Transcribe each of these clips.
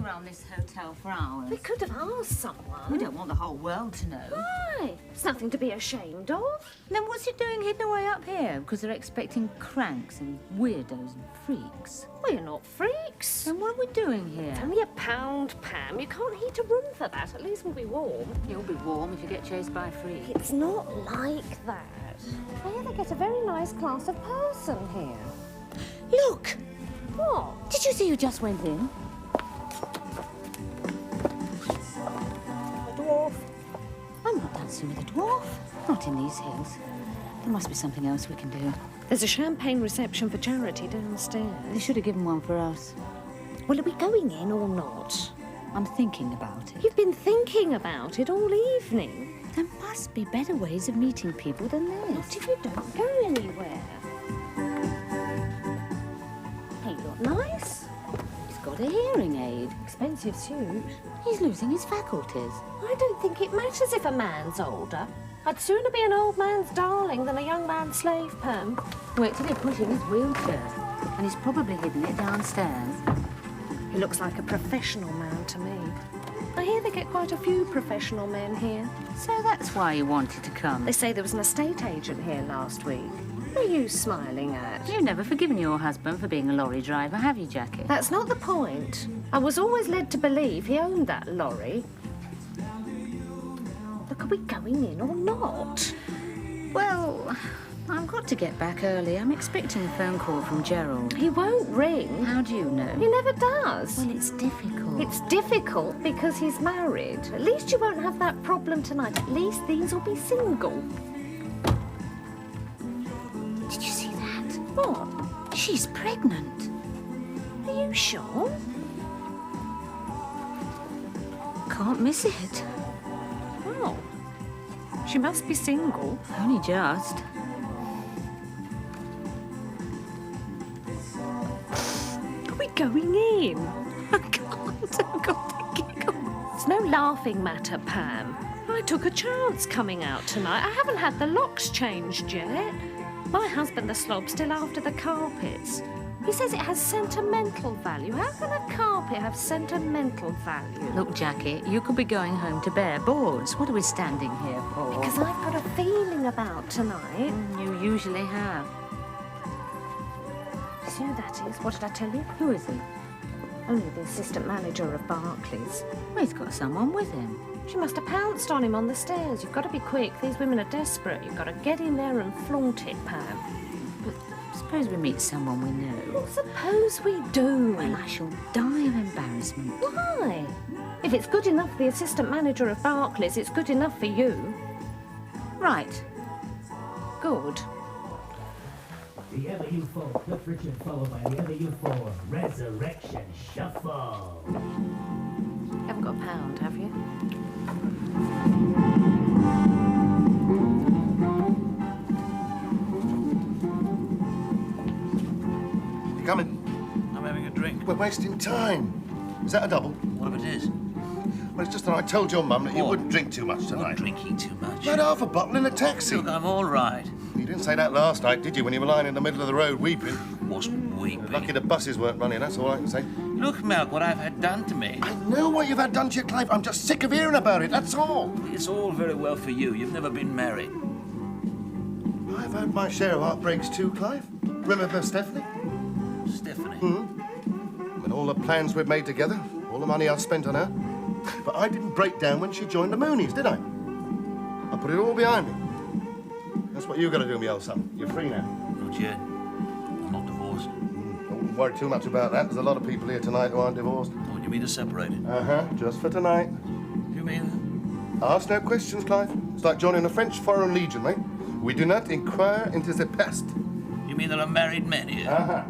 standing around this hotel for hours. We could have asked someone. We don't want the whole world to know. Why? It's nothing to be ashamed of. Then what's it doing hidden away up here? Because they're expecting cranks and weirdos and freaks. We're not freaks. Then what are we doing here? It's only £1, Pam. You can't heat a room for that. At least we'll be warm. You'll be warm if you get chased by a freak. It's not like that. I hear they get a very nice class of person here. Look! What? Did you see who just went in? A dwarf. I'm not dancing with a dwarf. Not in these hills. There must be something else we can do. There's a champagne reception for charity downstairs. They should have given one for us. Well, are we going in or not? I'm thinking about it. You've been thinking about it all evening. There must be better ways of meeting people than this. What if you don't go anywhere? He look nice. He's got a hearing aid. Expensive suit. He's losing his faculties. I don't think it matters if a man's older. I'd sooner be an old man's darling than a young man's slave, Pam. Wait till they push in his wheelchair. And he's probably hidden it downstairs. He looks like a professional man to me. I hear they get quite a few professional men here. So that's why you wanted to come. They say there was an estate agent here last week. What are you smiling at? You've never forgiven your husband for being a lorry driver, have you, Jackie? That's not the point. I was always led to believe he owned that lorry. Look, are we going in or not? Well, I've got to get back early. I'm expecting a phone call from Gerald. He won't ring. How do you know? He never does. Well, it's difficult. It's difficult because he's married. At least you won't have that problem tonight. At least these will be single. Did you see that? What? She's pregnant. Are you sure? Can't miss it. Oh. She must be single. Only just. Are we going in? I can't. I've got the giggle. It's no laughing matter, Pam. I took a chance coming out tonight. I haven't had the locks changed yet. My husband, the slob's still after the carpets. He says it has sentimental value. How can a carpet have sentimental value? Look, Jackie, you could be going home to bare boards. What are we standing here for? Because I've got a feeling about tonight. You usually have. See who that is? What did I tell you? Who is he? Only the assistant manager of Barclays. Well, he's got someone with him. She must have pounced on him on the stairs. You've got to be quick. These women are desperate. You've got to get in there and flaunt it, Pam. But suppose we meet someone we know. Well, suppose we do. Well, I shall die of embarrassment. Why? If it's good enough for the assistant manager of Barclays, it's good enough for you. Right. Good. The other U4, Cliff Richard followed by the other U4, Resurrection Shuffle. You haven't got a pound, have you? You coming? I'm having a drink. We're wasting time. Is that a double? What if it is? Well, it's just that I told your mum that you What? wouldn't drink too much I'm not tonight. drinking too much. You had half a bottle in a taxi. Look, I'm all right. You didn't say that last night, did you, when you were lying in the middle of the road weeping? Wasn't weeping. Lucky the buses weren't running, that's all I can say. Look, Malk, what I've had done to me. I know what you've had done to you, Clive. I'm just sick of hearing about it, that's all. It's all very well for you. You've never been married. I've had my share of heartbreaks too, Clive. Remember Stephanie? Stephanie. And all the plans we'd made together, all the money I'd spent on her. But I didn't break down when she joined the Moonies, did I? I put it all behind me. That's what you've got to do, me old son. You're free now. Not yet. I'm not divorced. Don't worry too much about that. There's a lot of people here tonight who aren't divorced. Oh, you mean to separate it? Uh-huh, just for tonight. You mean... Ask no questions, Clive. It's like joining the French Foreign Legion, mate. We do not inquire into the past. You mean there are married men here? Uh-huh.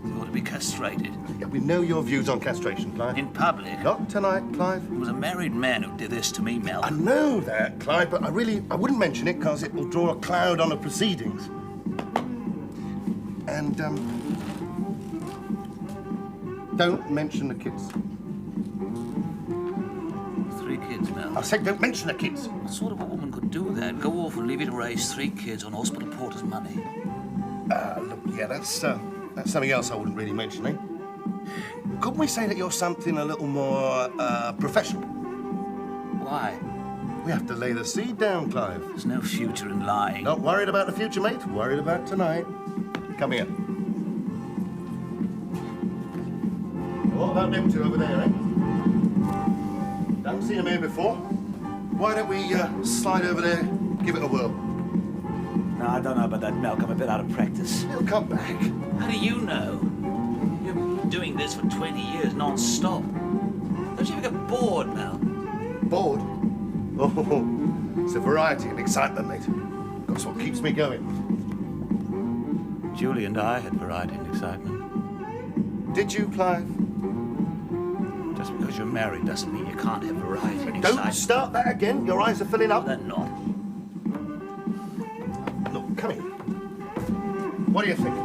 They ought to be castrated. Yeah, we know your views on castration, Clive. In public? Not tonight, Clive. It was a married man who did this to me, Malk. I know that, Clive, but I wouldn't mention it because it will draw a cloud on the proceedings. And, don't mention the kids. 3 kids, Malk. I said don't mention the kids. What sort of a woman could do that? Go off and leave you to raise 3 kids on hospital porter's money? Look, yeah, that's something else I wouldn't really mention, eh? Couldn't we say that you're something a little more professional? Why? We have to lay the seed down, Clive. There's no future in lying. Not worried about the future, mate. Worried about tonight. Come here. What about them two over there, eh? Haven't seen them here before. Why don't we slide over there, give it a whirl? No, I don't know about that, Malcolm. I'm a bit out of practice. He'll come back. How do you know? You've been doing this for 20 years non-stop. Don't you ever get bored, Mal? Bored? Oh, it's a variety and excitement, mate. That's what keeps me going. Julie and I had variety and excitement. Did you, Clive? Just because you're married doesn't mean you can't have variety and Don't excitement. start that again. Your eyes are filling up. They're not. Look, come here. What do you think?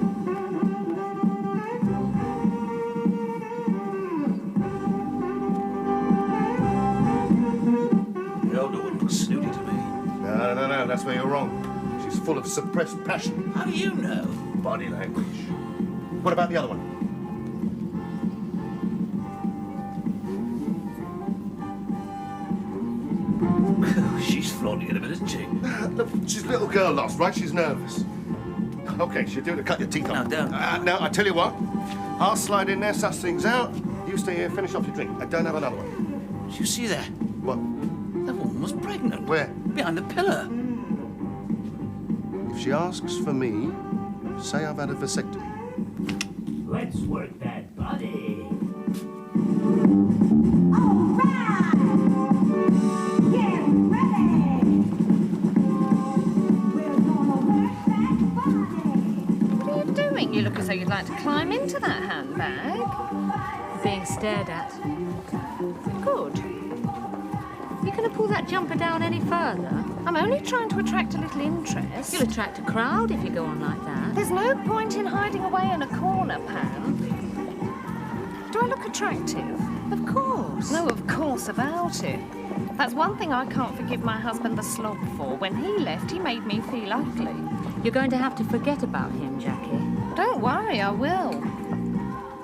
The older one looks snooty to me. No, that's where you're wrong. She's full of suppressed passion. How do you know? Body language. What about the other one? She's flaunting it a bit, isn't she? Look, she's a little girl lost, right? She's nervous. Okay, she'll do to cut your teeth off. No, don't. Now, I tell you what. I'll slide in there, suss things out. You stay here, finish off your drink. I don't have another one. Did you see that? What? That woman was pregnant. Where? Behind the pillar. If she asks for me, say I've had a vasectomy. Let's work that body. What are you doing? You look as though you'd like to climb into that handbag. Being stared at. Good. You gonna pull that jumper down any further? I'm only trying to attract a little interest. You'll attract a crowd if you go on like that. There's no point in hiding away in a corner, Pam. Do I look attractive? Of course. No, of course about it. That's one thing I can't forgive my husband the slob for. When he left, he made me feel ugly. You're going to have to forget about him, Jackie. Don't worry, I will.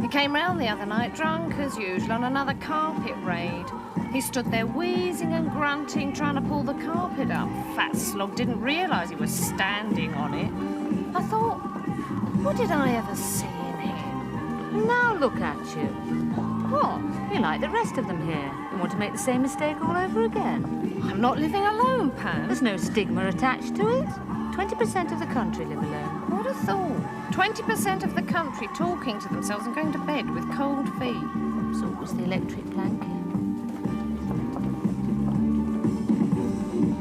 He came round the other night, drunk as usual, on another carpet raid. He stood there wheezing and grunting, trying to pull the carpet up. Fat slog didn't realise he was standing on it. I thought, what did I ever see in him? Now look at you. What? You're like the rest of them here. You want to make the same mistake all over again. I'm not living alone, Pam. There's no stigma attached to it. 20% of the country live alone. Who'd have thought? 20% of the country talking to themselves and going to bed with cold feet. So was the electric blanket.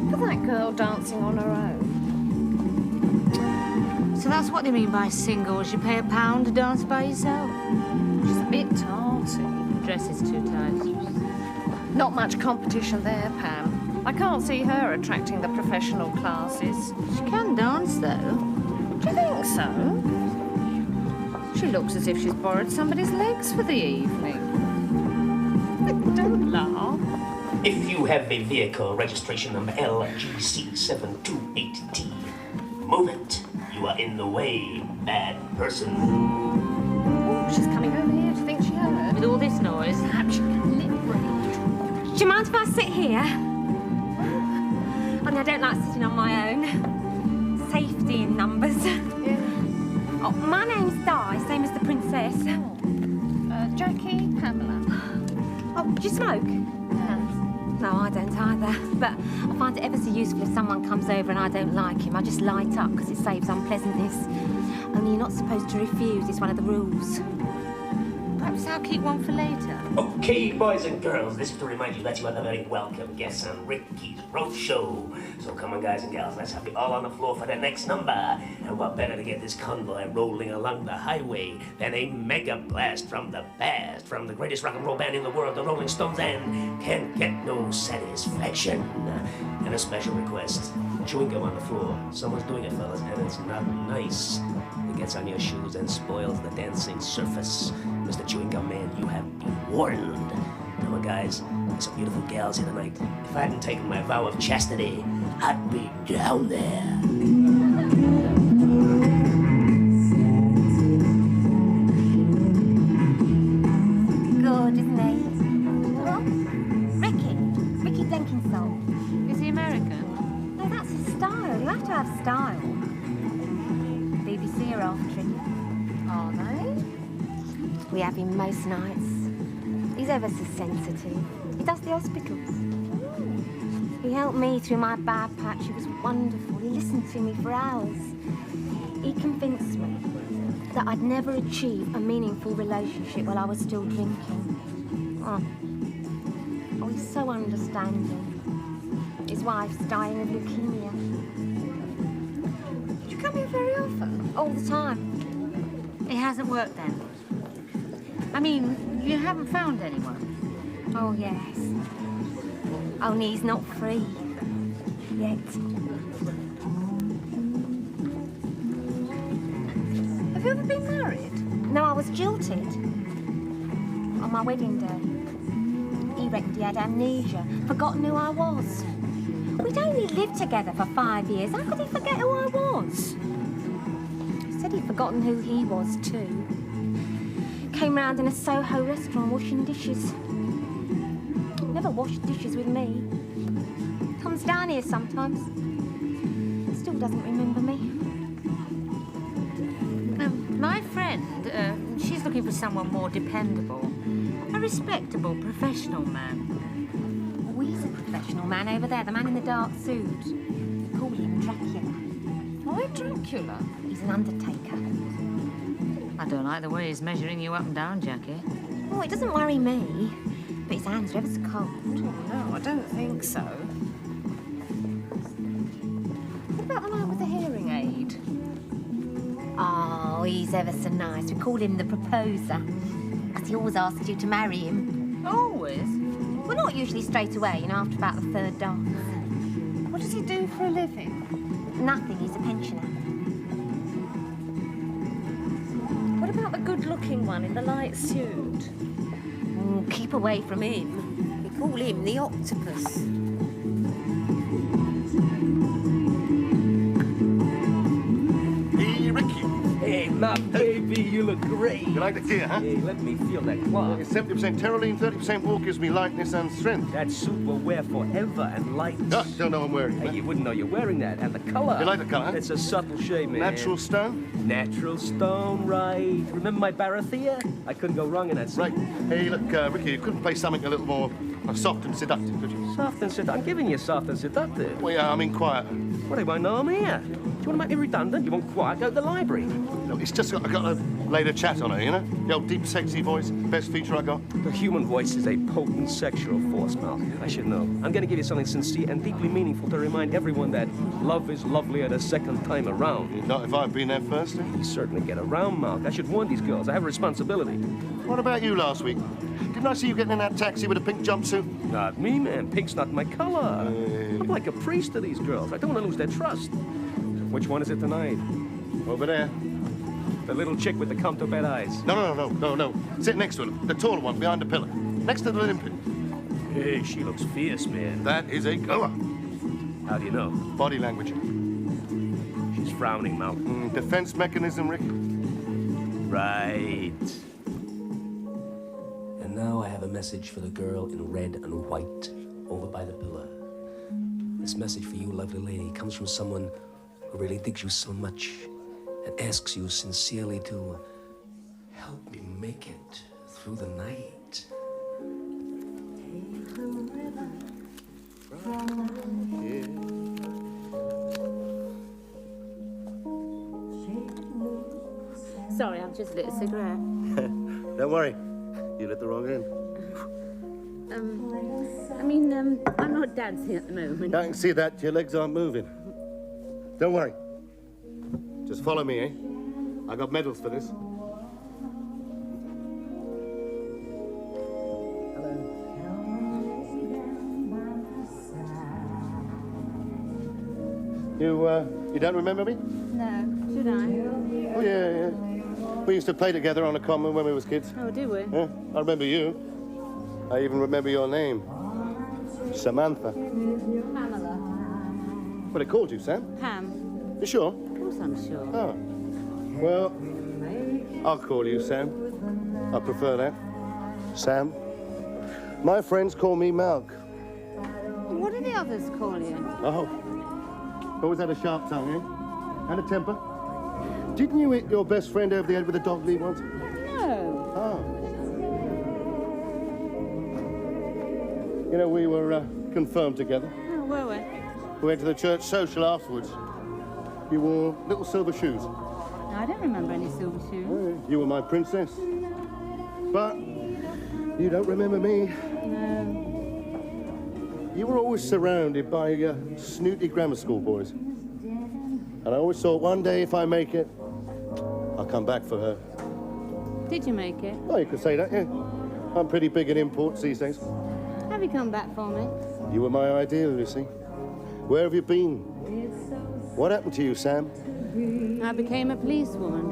Look at that girl dancing on her own. So that's what they mean by singles. You pay £1 to dance by yourself. She's a bit tarty. Dress is too tight. Not much competition there, Pam. I can't see her attracting the professional classes. She can dance, though. Do you think so? She looks as if she's borrowed somebody's legs for the evening. Don't laugh. If you have a vehicle registration number LGC728T, move it. You are in the way, bad person. Oh, she's coming over here. Do you think she heard? With all this noise, Perhaps she can lip read. Do you mind if I sit here? I mean, I don't like sitting on my own. Safety in numbers. Yeah. Oh, my name's Di, same as the princess. Jackie, Pamela. Oh, do you smoke? No, I don't either. But I find it ever so useful if someone comes over and I don't like him. I just light up because it saves unpleasantness. Only you're not supposed to refuse. It's one of the rules. perhaps I'll keep one for later. Okay, boys and girls, this is to remind you that you are the very welcome guests on Ricky's Road Show. So come on, guys and gals, let's have you all on the floor for the next number. And what better to get this convoy rolling along the highway than a mega blast from the past, from the greatest rock and roll band in the world, the Rolling Stones, and Can't Get No Satisfaction. And a special request, chewing gum on the floor. Someone's doing it, fellas, and it's not nice. It gets on your shoes and spoils the dancing surface. Mr. Chewing Gum Man, you have been warned. Come on, guys. There's some beautiful gals here tonight. If I hadn't taken my vow of chastity, I'd be down there. We have him most nights. He's ever so sensitive. He does the hospitals. He helped me through my bad patch. He was wonderful. He listened to me for hours. He convinced me that I'd never achieve a meaningful relationship while I was still drinking. Oh, he's so understanding. His wife's dying of leukemia. Do you come here very often? All the time. It hasn't worked then? I mean, you haven't found anyone? Oh, yes. Only he's not free. Yet. Have you ever been married? No, I was jilted. On my wedding day. He reckoned he had amnesia, forgotten who I was. We'd only lived together for 5 years. How could he forget who I was? He said he'd forgotten who he was, too. Came round in a Soho restaurant washing dishes. Never washed dishes with me. Comes down here sometimes. Still doesn't remember me. My friend, she's looking for someone more dependable. A respectable, professional man. Oh, he's a professional man over there, the man in the dark suit. Call him Dracula. Why Dracula? He's an undertaker. I don't like the way he's measuring you up and down, Jackie. Oh, it doesn't worry me. But his hands are ever so cold. No, I don't think so. What about the man with the hearing aid? Oh, he's ever so nice. We call him the proposer. Because he always asks you to marry him. Always? Well, not usually straight away, you know, after about the third dance. What does he do for a living? Nothing, he's a pensioner. What about the good-looking one in the light suit? Oh, keep away from him. We call him the octopus. Hey, Ricky. Hey, my baby, you look great. You like the gear, huh? Hey, let me feel that cloth. It's 70% Terraline, 30% wool gives me lightness and strength. That suit will wear forever and light. Ah, don't know I'm wearing it. Hey, you wouldn't know you're wearing that. And the color. You like the color, huh? It's a subtle shade, man. Natural stone? Natural stone, right. Remember my Barathea? I couldn't go wrong in that suit. Right. Hey, look, Ricky, you couldn't play something a little more soft and seductive, could you? Soft and seductive. I'm giving you soft and seductive. Well, yeah, I mean quiet. Well, they won't know I'm here. Do you want to make me redundant? You want quiet? Go to the library. No, it's just I got a later chat on her, you know? The old deep, sexy voice, best feature I got. The human voice is a potent sexual force, Mal. I should know. I'm going to give you something sincere and deeply meaningful to remind everyone that love is lovelier the second time around. Not if I've been there first, eh? You certainly get around, Malk. I should warn these girls. I have a responsibility. What about you last week? Didn't I see you getting in that taxi with a pink jumpsuit? Not me, man. Pink's not my color. I'm like a priest to these girls. I don't want to lose their trust. Which one is it tonight? Over there. The little chick with the come-to-bed eyes. No. Sit next to her. The taller one behind the pillar. Next to the Olympian. Hey, she looks fierce, man. That is a goer. How do you know? Body language. She's frowning, Malk. Defense mechanism, Rick. Right. And now I have a message for the girl in red and white over by the pillar. This message for you, lovely lady, comes from someone who really digs you so much and asks you sincerely to help me make it through the night. Sorry, I've just lit a cigarette. Don't worry. You lit the wrong end. I'm not dancing at the moment. I can see that. Your legs aren't moving. Don't worry. Just follow me, eh? I got medals for this. You don't remember me? No, should I? Oh, yeah. We used to play together on a common when we was kids. Oh, do we? Yeah, I remember you. I even remember your name. Samantha. Pamela. What they called you, Sam? Pam. You sure? Of course I'm sure. Oh. Well, I'll call you Sam. I prefer that. Sam. My friends call me Malk. What do the others call you? Oh. Always had a sharp tongue, eh? And a temper. Didn't you hit your best friend over the head with a dog lead once? No. Oh. You know, we were confirmed together. Oh, were we? We went to the church social afterwards. You wore little silver shoes. No, I don't remember any silver shoes. You were my princess. But you don't remember me. No. You were always surrounded by snooty grammar school boys. And I always thought one day if I make it, I'll come back for her. Did you make it? Oh, you could say that, yeah. I'm pretty big in imports these days. Have you come back for me? You were my ideal, Lucy. Where have you been? What happened to you, Sam? I became a policewoman.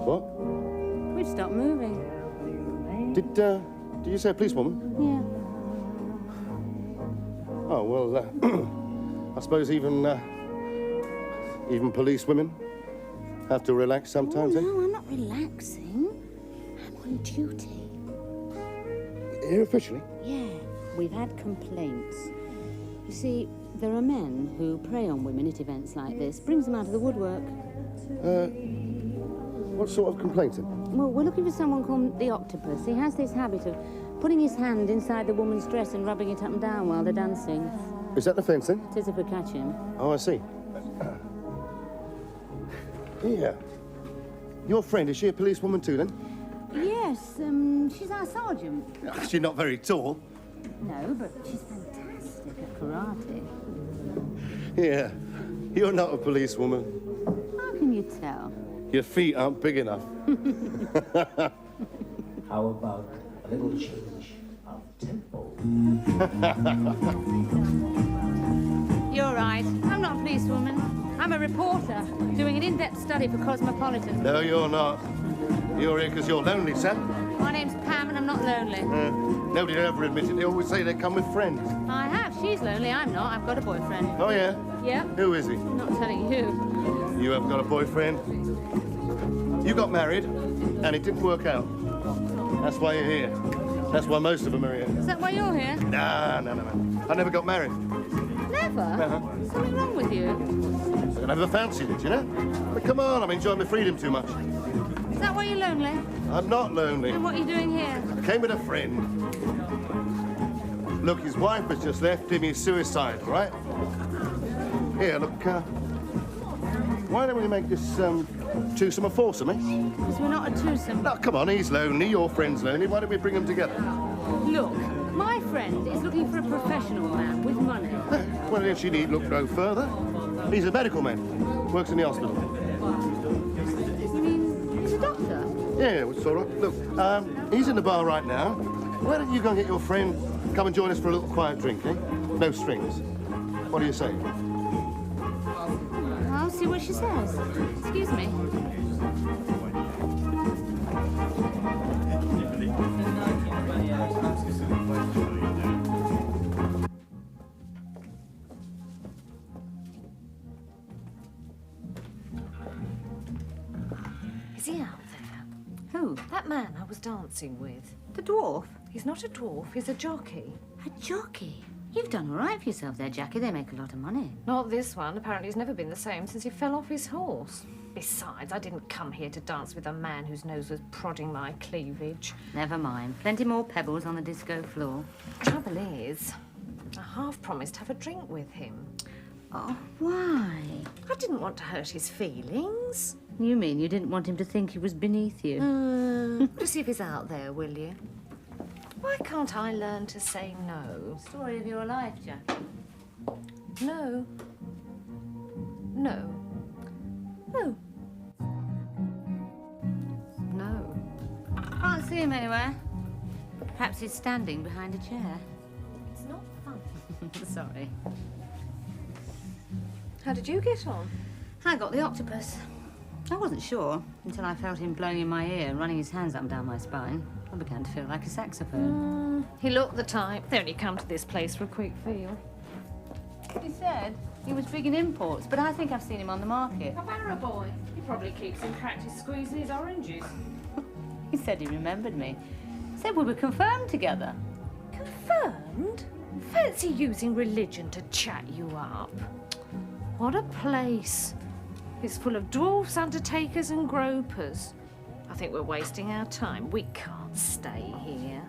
What? We've stopped moving. Did you say a policewoman? Yeah. Oh, well, I suppose even policewomen have to relax sometimes, Oh, eh? no, I'm not relaxing. I'm on duty. Here officially? Yeah, we've had complaints. You see, there are men who prey on women at events like this. Brings them out of the woodwork. What sort of complaints then? Well, we're looking for someone called the Octopus. He has this habit of putting his hand inside the woman's dress and rubbing it up and down while they're dancing. Is that the fence then? It is if we catch him. Oh, I see. Yeah. Your friend, is she a policewoman too then? Yes, she's our sergeant. She's not very tall. No, but she's fantastic at karate. Yeah. You're not a policewoman. How can you tell? Your feet aren't big enough. How about a little change of tempo? You're right. I'm not a policewoman. I'm a reporter doing an in-depth study for Cosmopolitan. No, you're not. You're here because you're lonely, Sam. My name's Pam and I'm not lonely. Nobody would ever admit it. They always say they come with friends. I have. She's lonely. I'm not. I've got a boyfriend. Oh, yeah? Yep. Who is he? I'm not telling you. You haven't got a boyfriend. You got married, and it didn't work out. That's why you're here. That's why most of them are here. Is that why you're here? Nah. I never got married. Never? Something wrong with you? I never fancied it, you know? But come on, I'm enjoying my freedom too much. Is that why you're lonely? I'm not lonely. And what are you doing here? I came with a friend. Look, his wife has just left him. He's suicidal, right? Here, look, why don't we make this twosome or foursome, eh? Because we're not a twosome. No, come on, he's lonely, your friend's lonely. Why don't we bring them together? Look, my friend is looking for a professional man with money. Well, if she need look no further. He's a medical man. Works in the hospital. You mean he's a doctor? Yeah, it's all right. Look, he's in the bar right now. Why don't you go and get your friend, come and join us for a little quiet drink, eh? No strings. What do you say? I'll see what she says. Excuse me. Is he out there? Who? That man I was dancing with. The dwarf? He's not a dwarf, he's a jockey. A jockey? You've done all right for yourself there, Jackie. They make a lot of money. Not this one. Apparently he's never been the same since he fell off his horse. Besides, I didn't come here to dance with a man whose nose was prodding my cleavage. Never mind. Plenty more pebbles on the disco floor. Trouble is, I half promised to have a drink with him. Oh, why? I didn't want to hurt his feelings. You mean you didn't want him to think he was beneath you? Just see if he's out there, will you? Why can't I learn to say no? Story of your life, Jackie. No. No. No. No. Can't see him anywhere. Perhaps he's standing behind a chair. It's not fun. Sorry. How did you get on? I got the octopus. I wasn't sure until I felt him blowing in my ear and running his hands up and down my spine. I began to feel like a saxophone. He looked the type. They only come to this place for a quick feel. He said he was big in imports, but I think I've seen him on the market. A barra boy. He probably keeps in practice squeezing his oranges. He said he remembered me. Said we were confirmed together. Confirmed? Fancy using religion to chat you up. What a place. It's full of dwarfs, undertakers and gropers. I think we're wasting our time. We can't stay here.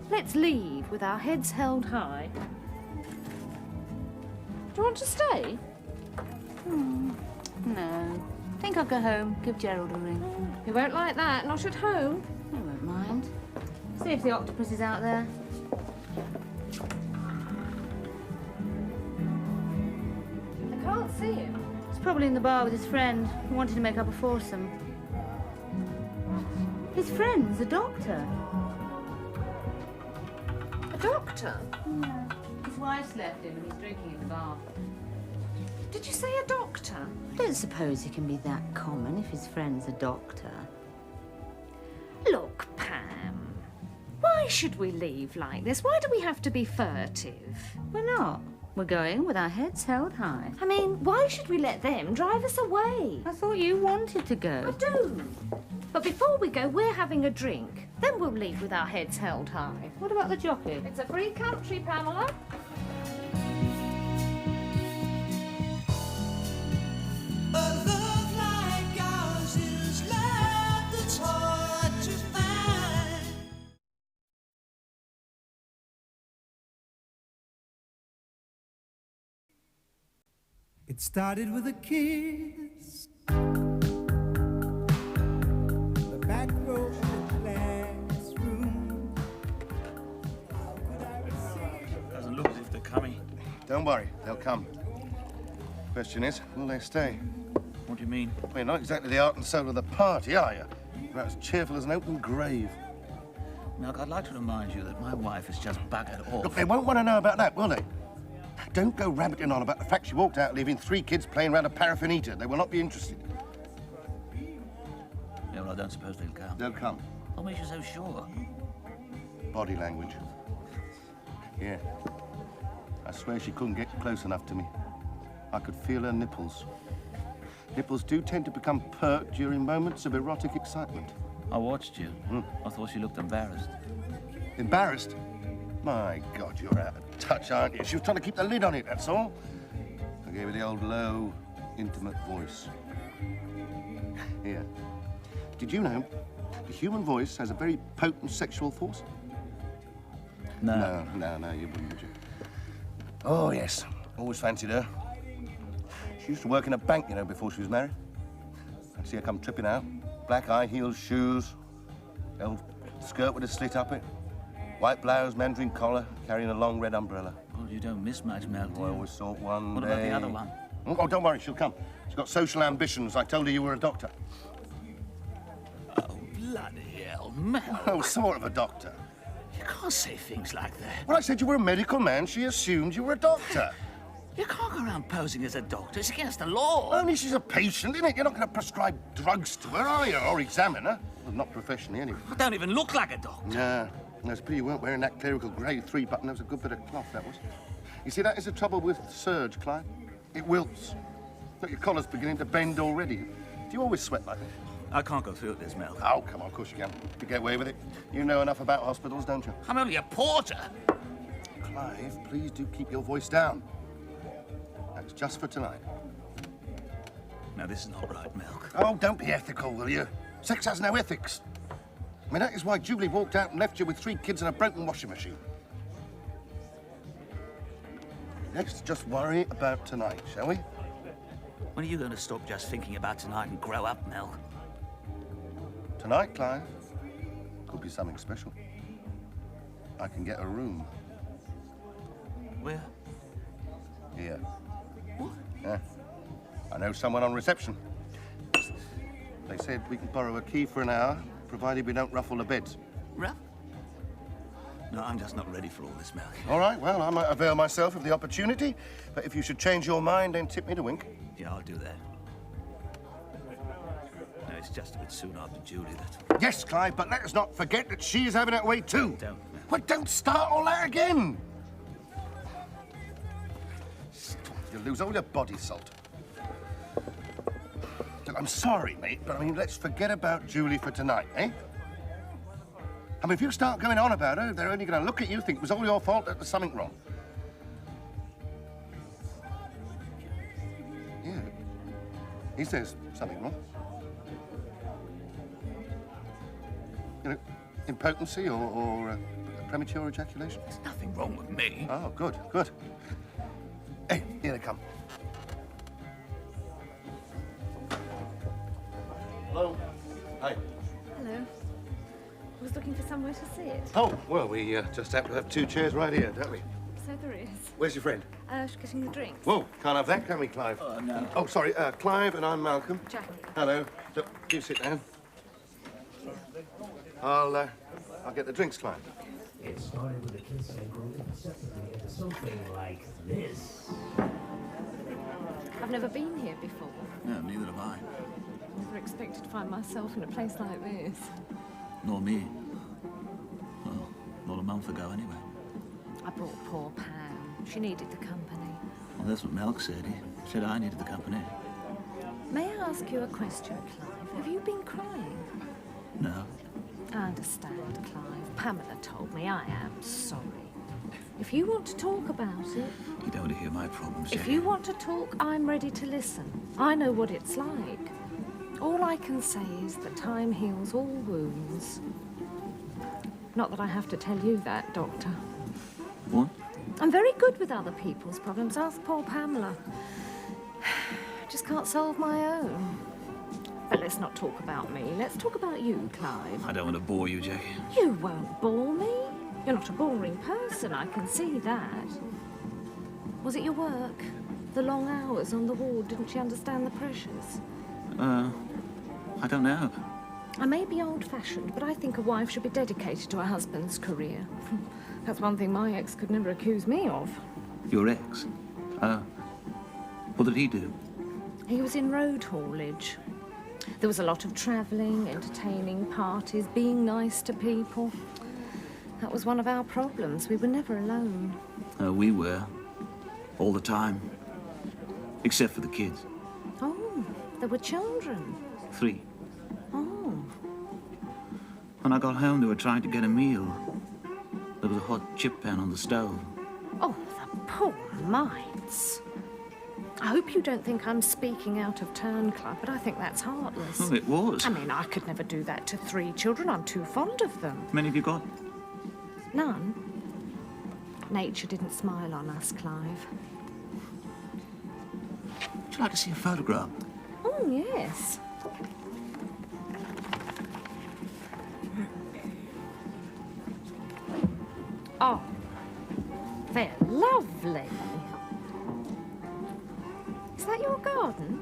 Let's leave with our heads held high. Do you want to stay? No. Think I'll go home, give Gerald a ring. You won't like that, not at home. I won't mind. See if the octopus is out there. I can't see him. He's probably in the bar with his friend. He wanted to make up a foursome. His friend's a doctor. A doctor? His wife's left him and he's drinking at the bar. Did you say a doctor? I don't suppose he can be that common if his friend's a doctor. Look, Pam, why should we leave like this? Why do we have to be furtive? We're not. We're going with our heads held high. I mean, why should we let them drive us away? I thought you wanted to I go. do. But before we go, we're having a drink. Then we'll leave with our heads held high. What about the jockey? It's a free country, Pamela. It started with a kiss. The back row of the classroom. How could I resist? Doesn't look as if they're coming. Don't worry, they'll come. Question is, will they stay? What do you mean? Well, you're not exactly the heart and soul of the party, are you? You're about as cheerful as an open grave. Milk, I'd like to remind you that my wife has just buggered off. Look, they won't want to know about that, will they? Don't go rabbiting on about the fact she walked out leaving 3 kids playing around a paraffin heater. They will not be interested. Yeah, well, I don't suppose they'll come. They'll come. What makes you so sure? Body language. Yeah. I swear she couldn't get close enough to me. I could feel her nipples. Nipples do tend to become perked during moments of erotic excitement. I watched you. I thought she looked embarrassed. Embarrassed? My God, you're out of touch, aren't you? She was trying to keep the lid on it, that's all. I gave her the old low, intimate voice. Here. Did you know the human voice has a very potent sexual force? No. No, you wouldn't, would you? Oh, yes. Always fancied her. She used to work in a bank, you know, before she was married. I'd see her come tripping out. Black high heeled shoes, old skirt with a slit up it, white blouse, mandarin collar, carrying a long red umbrella. Well, you don't miss much, Mel, do I you? always thought one What day... about the other one? Oh, don't worry, she'll come. She's got social ambitions. I told her you were a doctor. Oh, bloody hell, Mel. Oh, sort of a doctor. You can't say things like that. When I said you were a medical man, she assumed you were a doctor. You can't go around posing as a doctor. It's against the law. Only she's a patient, isn't it? You're not going to prescribe drugs to her, are you? Or examine her? Well, not professionally, anyway. I don't even look like a doctor. Nah. It's a pity you weren't wearing that clerical grey 3-button. That was a good bit of cloth, that was. You see, that is the trouble with serge, Clive. It wilts. Look, your collar's beginning to bend already. Do you always sweat like that? I can't go through this, Mel. Oh, come on, of course you can. You get away with it. You know enough about hospitals, don't you? I'm only a porter. Clive, please do keep your voice down. That's just for tonight. Now, this is not right, Milk. Oh, don't be ethical, will you? Sex has no ethics. I mean, that is why Jubilee walked out and left you with 3 kids and a broken washing machine. Let's just worry about tonight, shall we? When are you going to stop just thinking about tonight and grow up, Milk? Tonight, Clive, could be something special. I can get a room Where? here. What? Yeah. I know someone on reception. They said we can borrow a key for an hour, provided we don't ruffle the beds. Rough? No, I'm just not ready for all this, Milk. All right, well, I might avail myself of the opportunity, but if you should change your mind, then tip me the wink. Yeah, I'll do that. No, it's just a bit soon after Julie that... Yes, Clive, but let us not forget that she is having it away too. Don't. Well, don't start all that again. You'll lose all your body salt. Look, I'm sorry, mate, but I mean, let's forget about Julie for tonight, eh? I mean, if you start going on about her, they're only going to look at you, think it was all your fault, that there's something wrong. Yeah. He says something wrong. You know, impotency or Premature ejaculation? There's nothing wrong with me. Oh, good, good. Hey, here they come. Hello. Hi. Hello. I was looking for somewhere to sit. Oh, well, we just happen to have 2 chairs right here, don't we? So there is. Where's your friend? She's getting the drinks. Whoa, can't have that, can we, Clive? Oh, no. Oh, sorry, Clive and I'm Malcolm. Jackie. Hello. Look, you sit down. I'll get the drinks, Clive. It started with a kiss and grew incessantly into something like this. I've never been here before. No, neither have I. Never expected to find myself in a place like this. Nor me. Well, not a month ago, anyway. I brought poor Pam. She needed the company. Well, that's what Malk said. He said I needed the company. May I ask you a question, Clive? Have you been crying? No. I understand, Clive. Pamela told me. I am sorry. If you want to talk about it, You don't want to hear my problems, if Jackie. you want to talk, I'm ready to listen. I know what it's like. All I can say is that time heals all wounds. Not that I have to tell you that, Doctor. What? I'm very good with other people's problems. Ask poor Pamela. Just can't solve my own. But let's not talk about me. Let's talk about you, Clive. I don't want to bore you, Jackie. You won't bore me. You're not a boring person, I can see that. Was it your work? The long hours on the ward, didn't she understand the pressures? I don't know. I may be old-fashioned, but I think a wife should be dedicated to her husband's career. That's one thing my ex could never accuse me of. Your ex? What did he do? He was in road haulage. There was a lot of travelling, entertaining parties, being nice to people. That was one of our problems. We were never alone. We were. All the time. Except for the kids. Oh, there were children. 3. Oh, When I got home, they were trying to get a meal. There was a hot chip pan on the stove. oh, the poor mites. I hope you don't think I'm speaking out of turn, Clive, but I think that's heartless. Oh, it was. I mean, I could never do that to 3 children. I'm too fond of them. How many have you got? None. Nature didn't smile on us, Clive. Would you like to see a photograph? Oh, yes. Oh, they're lovely. Is that your garden?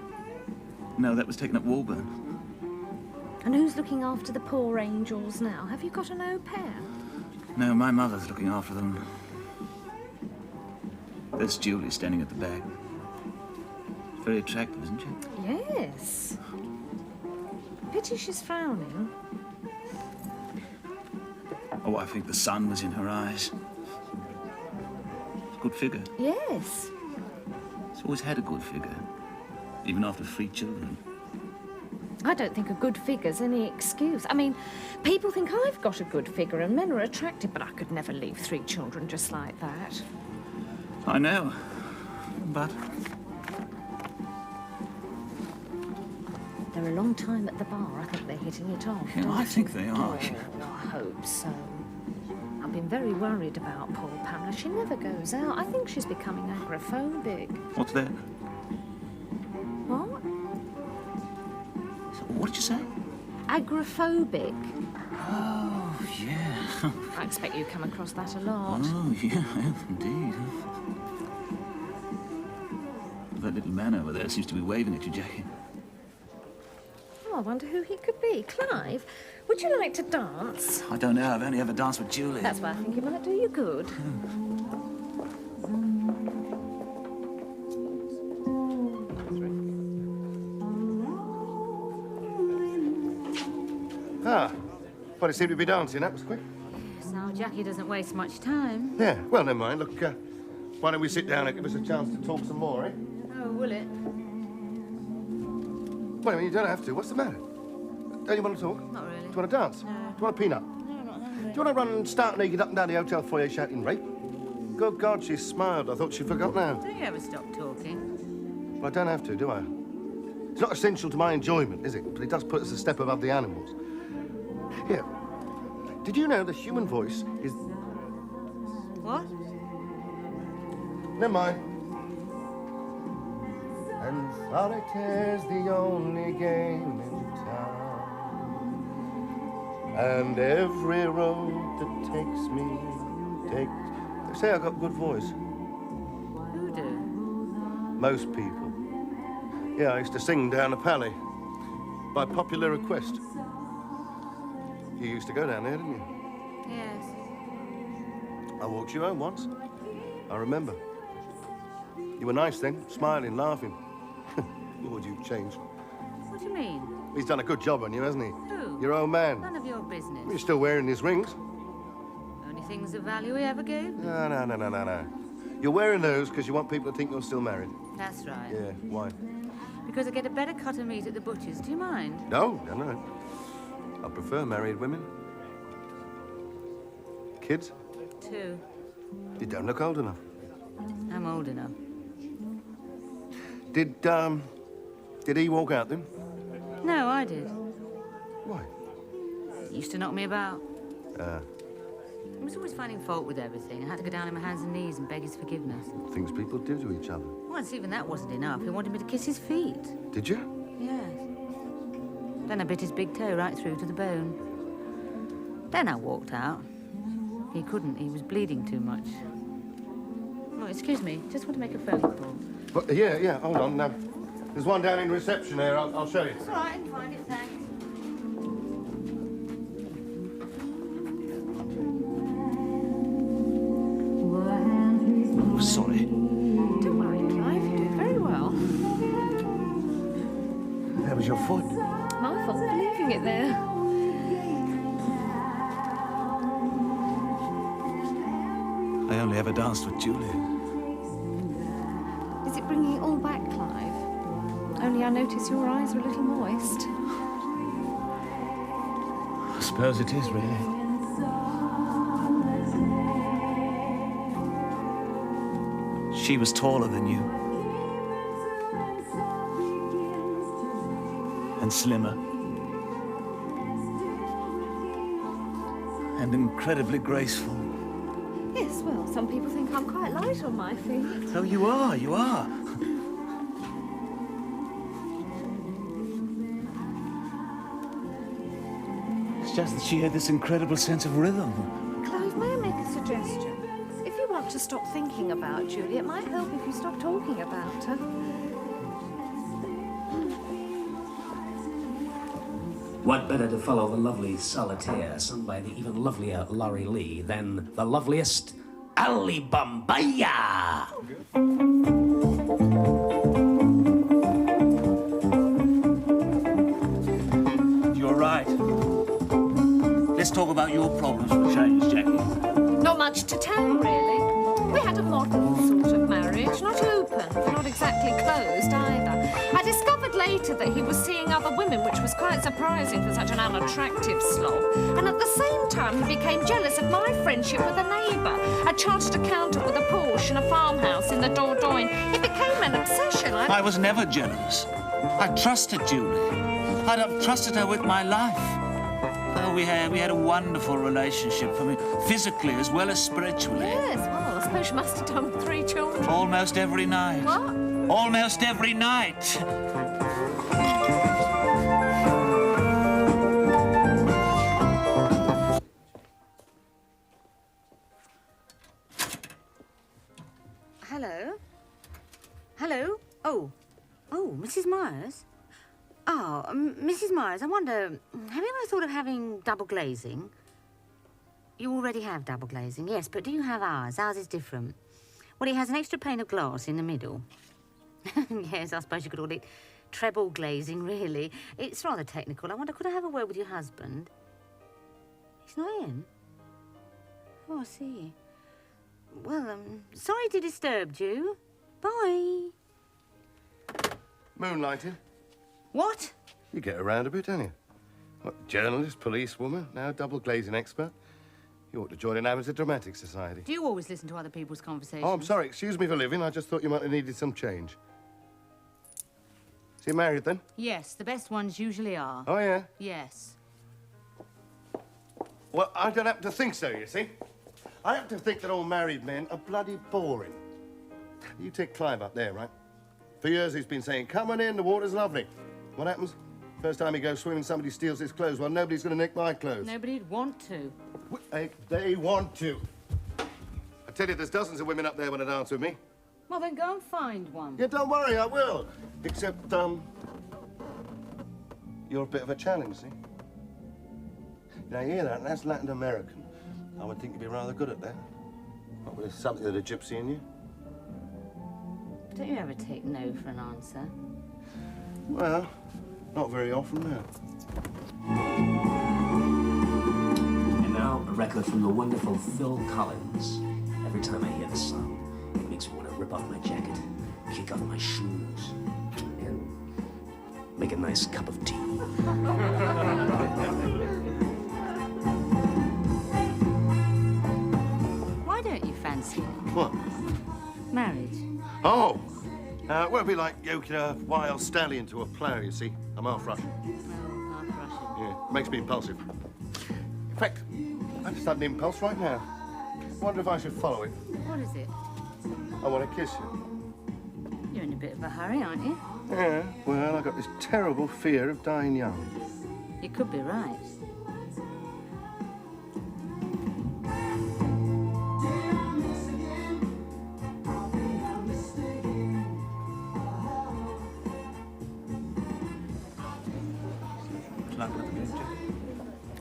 No, that was taken at Woburn. And who's looking after the poor angels now? Have you got an au pair? No, my mother's looking after them. There's Julie standing at the back. Very attractive, isn't she? Yes. Pity she's frowning. Oh, I think the sun was in her eyes. Good figure. Yes. She's always had a good figure. Even after 3 children. I don't think a good figure's any excuse. I mean, people think I've got a good figure and men are attractive, but I could never leave 3 children just like that. I know. But They're a long time at the bar. I think they're hitting it off. yeah, I think they are. Oh, I hope so. I've been very worried about poor Pamela. She never goes out. I think she's becoming agoraphobic. What's that? What? What did you say? Agoraphobic. Oh, yeah. I expect you come across that a lot. Oh, yeah, indeed. That little man over there seems to be waving at you, Jackie. Oh, I wonder who he could be. Clive, would you like to dance? I don't know. I've only ever danced with Julie. That's why I think it might do you good. Ah, well, it seemed to be dancing. That was quick. So Jackie doesn't waste much time. Yeah, well, never mind. Look, why don't we sit down and give us a chance to talk some more, eh? Oh, will it? Well, I mean, you don't have to. What's the matter? Don't you want to talk? Not really. Do you want to dance? No. Do you want a peanut? No, I'm not hungry. Do you want to run and start naked up and down the hotel foyer shouting rape? Good God, she smiled. I thought she forgot now. Don't you ever stop talking? Well, I don't have to, do I? It's not essential to my enjoyment, is it? But it does put us a step above the animals. Here, did you know the human voice is What? Never mind. And solitaire's the only game in town. And every road that takes me, They say I got good voice. Who do? Most people. Yeah, I used to sing down the Pally. By popular request. You used to go down there, didn't you? Yes. I walked you home once. I remember. You were nice then, smiling, laughing. Lord, you've changed. What do you mean? He's done a good job on you, hasn't he? Who? Your old man. None of your business. You're still wearing his rings. Only things of value he ever gave? No. You're wearing those because you want people to think you're still married. That's right. Yeah, why? Because I get a better cut of meat at the butcher's. Do you mind? No. I prefer married women. Kids? 2. You don't look old enough. I'm old enough. Did he walk out then? No, I did. Why? He used to knock me about. He was always finding fault with everything. I had to go down on my hands and knees and beg his forgiveness. Things people do to each other. Once even that wasn't enough. He wanted me to kiss his feet. Did you? Yes. Then I bit his big toe right through to the bone. Then I walked out. He couldn't. He was bleeding too much. Oh, excuse me. Just want to make a phone call. But, yeah. Hold on. There's one down in reception there. I'll show you. It's all right. I can find it. Thanks. Oh, sorry. Don't worry, Clive. You do very well. That was your foot. My fault for leaving it there. I only ever danced with Julie. Is it bringing it all back, Clive? Only I notice your eyes are a little moist. I suppose it is, really. She was taller than you. And slimmer. And incredibly graceful. Yes, well, some people think I'm quite light on my feet. Oh, you are. It's just that she had this incredible sense of rhythm. Clive, may I make a suggestion? If you want to stop thinking about Julie, it might help if you stop talking about her. What better to follow the lovely Solitaire, sung by the even lovelier Laurie Lee, than the loveliest Ali Bombaya? You're right. Let's talk about your problems for a change, Jackie. Not much to tell, really. We had a modern sort of marriage, not open, but not exactly closed either. I discovered later that he was seeing other women, which was quite surprising for such an unattractive slob. And at the same time, he became jealous of my friendship with a neighbour, a chartered accountant with a Porsche and a farmhouse in the Dordogne. It became an obsession. I was never jealous. I trusted Julie. I'd have trusted her with my life. Oh, we had a wonderful relationship, I mean, physically as well as spiritually. Yes, well, I suppose you must have done with 3 children. Almost every night. What? Almost every night. Hello? Hello? Oh, Mrs. Myers? Oh, Mrs. Myers, I wonder, have you ever thought of having double glazing? You already have double glazing, yes, but do you have ours? Ours is different. Well, it has an extra pane of glass in the middle. Yes, I suppose you could call it treble glazing, really. It's rather technical. I wonder, could I have a word with your husband? He's not in? Oh, I see. Well, sorry to disturb you. Bye. Moonlighting. What? You get around a bit, don't you? What, journalist, policewoman, now double glazing expert. You ought to join an amateur dramatic society. Do you always listen to other people's conversations? Oh, I'm sorry. Excuse me for living. I just thought you might have needed some change. So you're married, then? Yes, the best ones usually are. Oh, yeah? Yes. Well, I don't happen to think so, you see. I have to think that all married men are bloody boring. You take Clive up there, right? For years he's been saying, come on in, the water's lovely. What happens? First time he goes swimming, somebody steals his clothes. Well, nobody's going to nick my clothes. Nobody'd want to. They want to. I tell you, there's dozens of women up there want to dance with me. Well, then go and find one. Yeah, don't worry, I will. Except, you're a bit of a challenge, see? Now, you hear that? That's Latin American. I would think you'd be rather good at that. Not with something of a gypsy in you. Don't you ever take no for an answer? Well, not very often, no. And now, a record from the wonderful Phil Collins. Every time I hear the song, it makes me want to rip off my jacket, kick off my shoes, and make a nice cup of tea. Why don't you fancy What? marriage? Oh! It won't be like yoking a wild stallion to a plough, you see. I'm half Russian. Oh, half Russian. Yeah, makes me impulsive. In fact, I just had an impulse right now. Wonder if I should follow it. What is it? I want to kiss you. You're in a bit of a hurry, aren't you? Yeah, well, I've got this terrible fear of dying young. You could be right.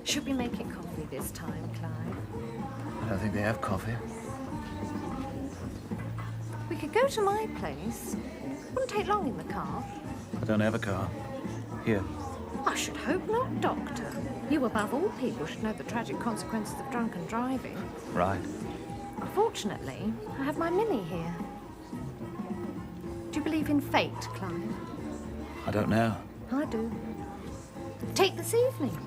Should we make it coffee this time, Clive? I don't think they have coffee. We could go to my place. Wouldn't take long in the car. I don't have a car. Here. I should hope not, Doctor. You, above all people, should know the tragic consequences of drunken driving. Right. Fortunately, I have my Mini here. Do you believe in fate, Clive? I don't know. I do. Take this evening.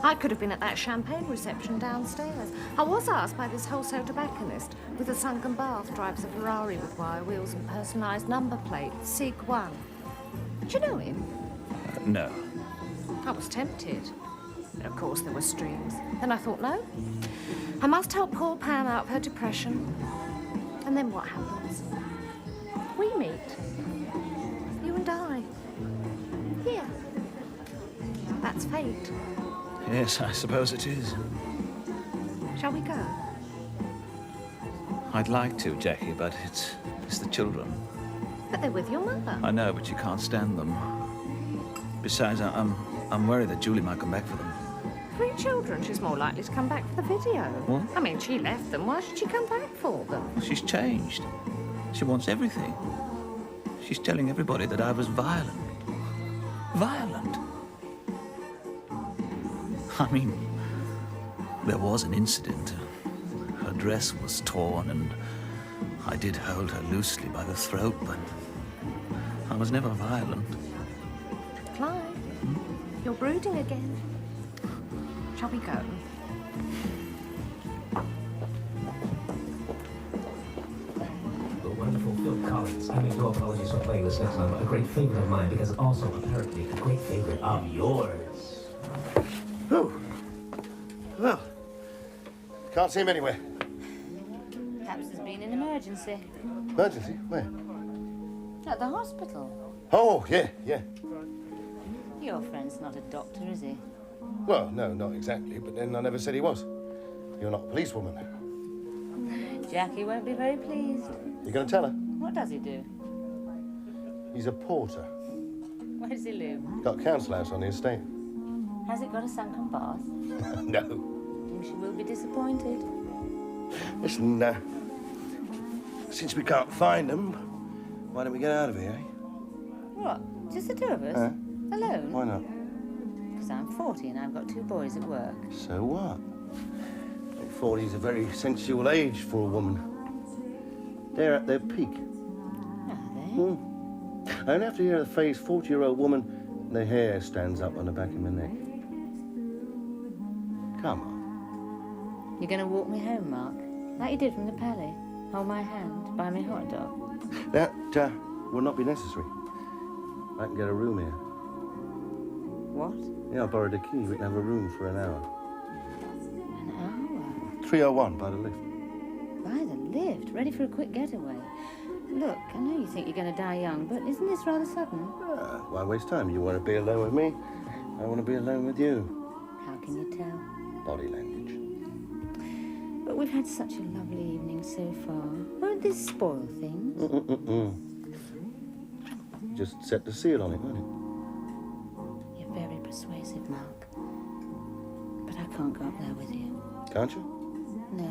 I could have been at that champagne reception downstairs. I was asked by this wholesale tobacconist with a sunken bath, drives a Ferrari with wire wheels and personalised number plate, SIG 1. Do you know him? No. I was tempted. But of course there were strings. Then I thought, no. I must help poor Pam out of her depression. And then what happens? We meet. You and I. Here. That's fate. Yes, I suppose it is. Shall we go? I'd like to, Jackie, but it's the children. But they're with your mother. I know, but you can't stand them. Besides, I'm worried that Julie might come back for them. 3 children. She's more likely to come back for the video. What? I mean, she left them. Why should she come back for them? She's changed. She wants everything. She's telling everybody that I was violent. Violent. I mean, there was an incident. Her dress was torn and I did hold her loosely by the throat, but I was never violent. Clive, you're brooding again. Shall we go? The wonderful Phil Collins. I make no apologies for playing this next number. A great favorite of mine, because also apparently a great favorite of yours. Oh. Well, can't see him anywhere. Perhaps there's been an emergency. Emergency? Where? At the hospital. Oh, yeah. Your friend's not a doctor, is he? Well, no, not exactly, but then I never said he was. You're not a policewoman. Jackie won't be very pleased. You gonna tell her? What does he do? He's a porter. Where does he live? Got a council house on the estate. Has it got a sunken bath? No. She will be disappointed. Listen, since we can't find them, why don't we get out of here, eh? What? Just the 2 of us? Alone? Why not? Because I'm 40 and I've got 2 boys at work. So what? 40's a very sensual age for a woman. They're at their peak. Are they? I only have to hear the phrase 40-year-old woman, and the hair stands up on the back of my neck. Come on. You're going to walk me home, Mark? Like you did from the Pally? Hold my hand, buy me a hot dog? That will not be necessary. I can get a room here. What? Yeah, I borrowed a key. We can have a room for an hour. An hour? 301 by the lift. By the lift, ready for a quick getaway. Look, I know you think you're going to die young, but isn't this rather sudden? Why waste time? You want to be alone with me? I want to be alone with you. How can you tell? Body language. But we've had such a lovely evening so far. Won't this spoil things? Just set the seal on it, won't it? You're very persuasive, Mark. But I can't go up there with you. Can't you? No.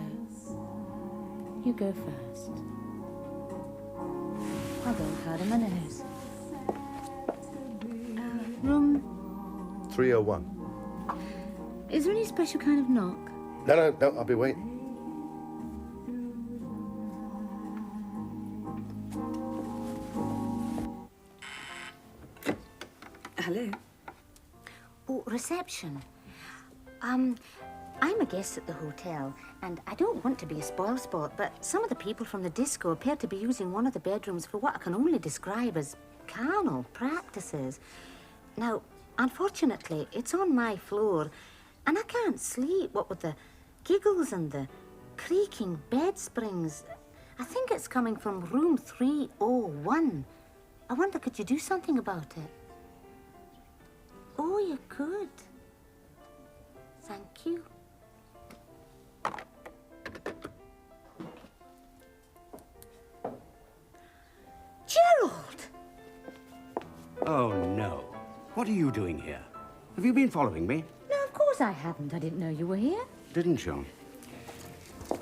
You go first. I'll go and hide in my nose. Room? 301. Is there any special kind of knock? No, I'll be waiting. Hello. Oh, reception. I'm a guest at the hotel, and I don't want to be a spoilsport, but some of the people from the disco appear to be using one of the bedrooms for what I can only describe as carnal practices. Now, unfortunately, it's on my floor, and I can't sleep, what with the giggles and the creaking bed springs. I think it's coming from room 301. I wonder, could you do something about it? Oh, you could. Thank you. Gerald! Oh, no. What are you doing here? Have you been following me? No, of course I haven't. I didn't know you were here. Didn't you?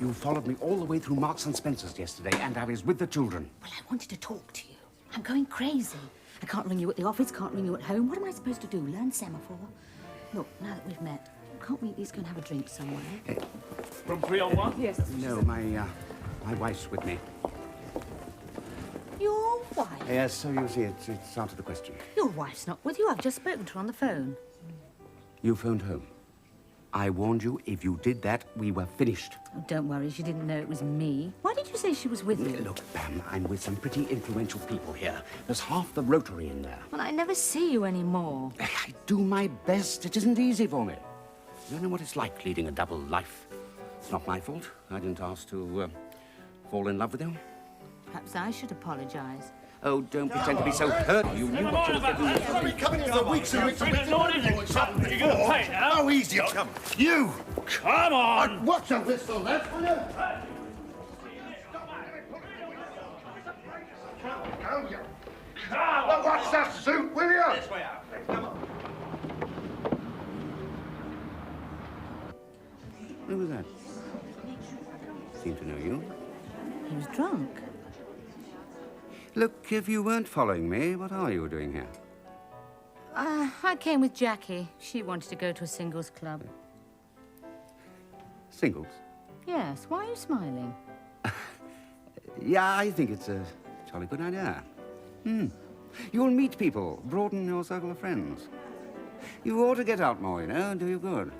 You followed me all the way through Marks and Spencer's yesterday, and I was with the children. Well, I wanted to talk to you. I'm going crazy. I can't ring you at the office, can't ring you at home. What am I supposed to do? Learn semaphore? Look, now that we've met, can't we at least go and have a drink somewhere? From 301? Yes. No, my wife's with me. Your wife? Yes, so you see, it's out of the question. Your wife's not with you. I've just spoken to her on the phone. You phoned home. I warned you, if you did that, we were finished. Oh, don't worry, she didn't know it was me. Why did you say she was with you? Look, Pam, I'm with some pretty influential people here. There's half the Rotary in there. Well, I never see you anymore. I do my best. It isn't easy for me. You don't know what it's like leading a double life. It's not my fault. I didn't ask to fall in love with you. Perhaps I should apologise. Oh, don't pretend to be so hurt. You knew what you were getting into. I've been coming here for weeks and weeks and weeks. You're gonna pay now? How easy it come. You! Come on! Watch your whistle, lad, will you? Now watch that suit, will you? This way out. Come on. Who was that? Seemed to know you. He was drunk. Look, if you weren't following me, what are you doing here? I came with Jackie. She wanted to go to a singles club. Singles? Yes, why are you smiling? Yeah, I think it's a jolly good idea. You'll meet people, broaden your circle of friends. You ought to get out more, you know, and do you good.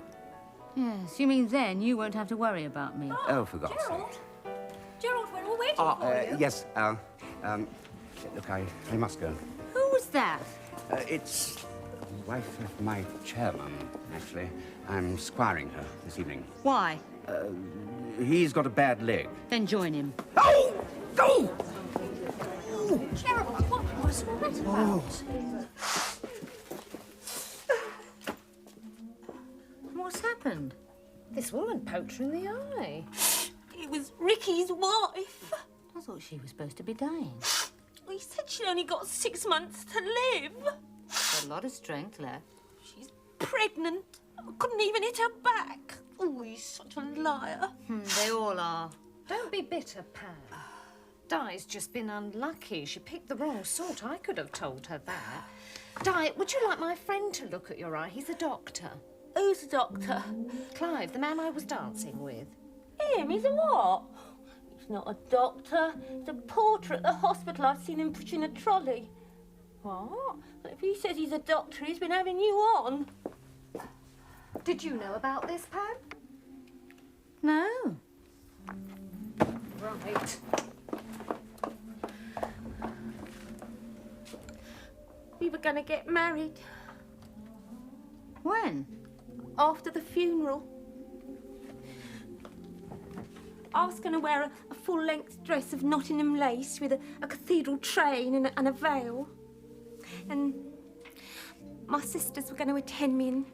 Yes, you mean then you won't have to worry about me? Oh, for God's sake. Gerald, we're all waiting for you. Yes, look, I must go. Who was that? It's the wife of my chairman, actually. I'm squiring her this evening. Why? He's got a bad leg. Then join him. Oh! Oh! Gerald, what's all that about? What's happened? This woman poked her in the eye. It was Ricky's wife. I thought she was supposed to be dying. He said she only got 6 months to live. Got a lot of strength left. She's pregnant. I couldn't even hit her back. Oh, he's such a liar. They all are. Don't be bitter, Pam. Di's just been unlucky. She picked the wrong sort. I could have told her that. Di, would you like my friend to look at your eye? He's a doctor. Who's the doctor? Clive, the man I was dancing with. Him? He's a what? He's not a doctor. He's a porter at the hospital. I've seen him pushing a trolley. What? Well, if he says he's a doctor, he's been having you on. Did you know about this, Pam? No. Right. We were going to get married When? after the funeral. I was going to wear a full-length dress of Nottingham lace with a cathedral train and a veil. And my sisters were going to attend me in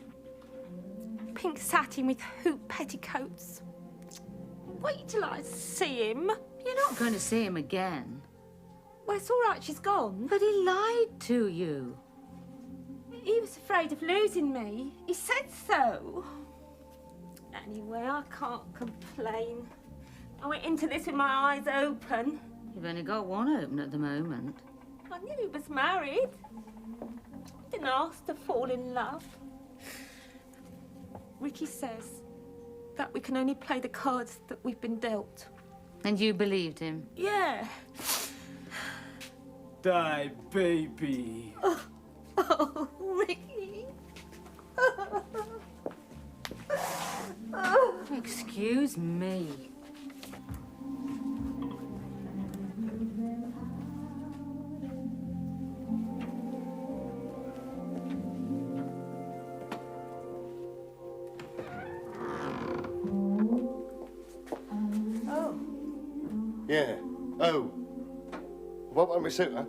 pink satin with hoop petticoats. Wait till I see him. You're not going to see him again. Well, it's all right, she's gone. But he lied to you. He was afraid of losing me. He said so. Anyway, I can't complain. I went into this with my eyes open. You've only got one open at the moment. I knew he was married. Didn't ask to fall in love. Ricky says that we can only play the cards that we've been dealt. And you believed him? Yeah. Die, baby. Oh, Ricky. Excuse me. Yeah. Oh. What about my suit, huh?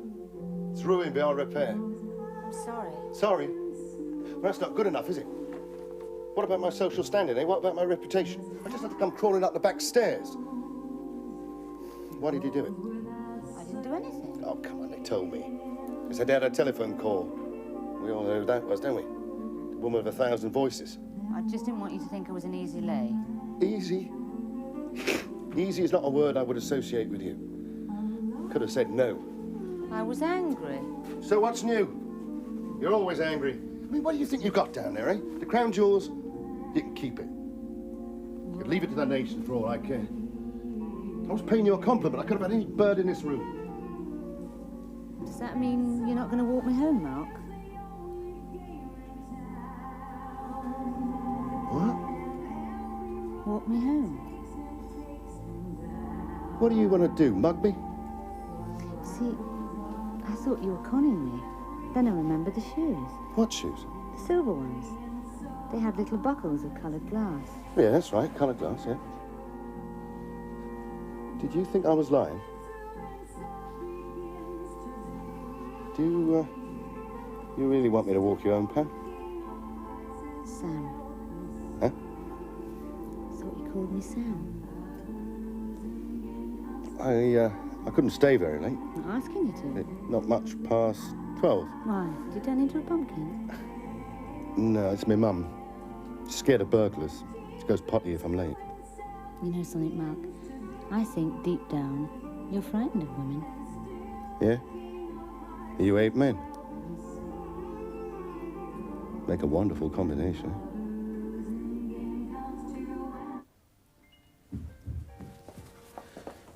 It's ruined beyond repair. I'm sorry. Sorry? Well, that's not good enough, is it? What about my social standing, eh? What about my reputation? I just had to come crawling up the back stairs. Why did you do it? I didn't do anything. Oh, come on, they told me. They said they had a telephone call. We all know who that was, don't we? The woman with 1,000 voices. I just didn't want you to think it was an easy lay. Easy? Easy is not a word I would associate with you. Could have said no. I was angry. So what's new? You're always angry. I mean, what do you think you got down there, eh? The crown jewels, you can keep it. You can leave it to the nation for all I care. I was paying you a compliment. I could have had any bird in this room. Does that mean you're not going to walk me home, Mark? What? Walk me home. What do you want to do, mug me? See, I thought you were conning me. Then I remembered the shoes. What shoes? The silver ones. They had little buckles of coloured glass. Yeah, that's right, coloured glass, yeah. Did you think I was lying? Do you really want me to walk you home, Pam? Sam. Huh? I thought you called me Sam. I couldn't stay very late. Not asking you to. Not much past 12. Why? Did you turn into a pumpkin? No, it's my mum. She's scared of burglars. She goes potty if I'm late. You know something, Mark? I think deep down, you're frightened of women. Yeah? You 8 men. Make a wonderful combination.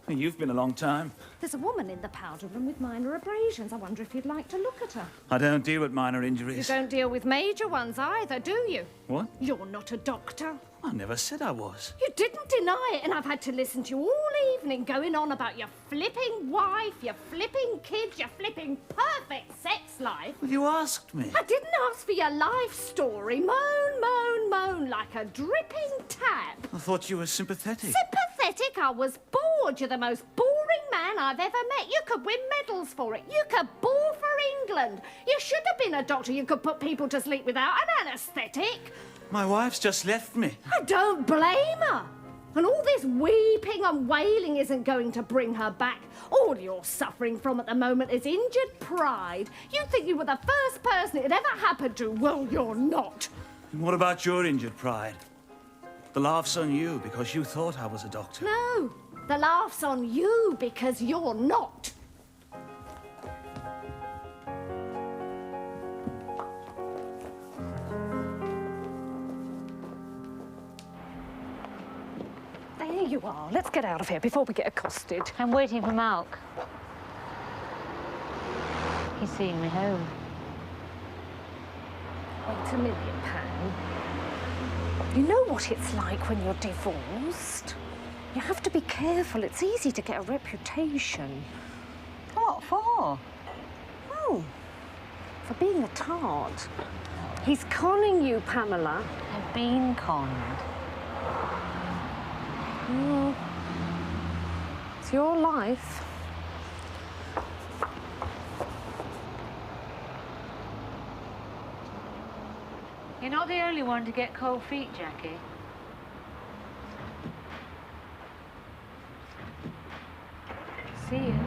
You've been a long time. There's a woman in the powder room with minor abrasions. I wonder if you'd like to look at her. I don't deal with minor You injuries. don't deal with major ones either, do you? What? You're not a doctor. I never said I was. You didn't deny it, and I've had to listen to you all evening going on about your flipping wife, your flipping kids, your flipping perfect sex life. Well, you asked me. I didn't ask for your life story. Moan, moan, moan like a dripping tap. I thought you were sympathetic. Sympathetic? I was bored. You're the most boring man I've ever met. You could win medals for it. You could bore for England. You should have been a doctor. You could put people to sleep without an anaesthetic. My wife's just left me. I don't blame her. And all this weeping and wailing isn't going to bring her back. All you're suffering from at the moment is injured pride. You think you were the first person it ever happened to. Well, you're not. And what about your injured pride? The laugh's on you because you thought I was a doctor. No, the laugh's on you because you're not. There you are. Let's get out of here before we get accosted. I'm waiting for Malk. He's seeing me home. Wait a minute, Pam. You know what it's like when you're divorced? You have to be careful. It's easy to get a reputation. What for? Oh, for being a tart. He's conning you, Pamela. I've been conned. your life. You're not the only one to get cold feet, Jackie. See you.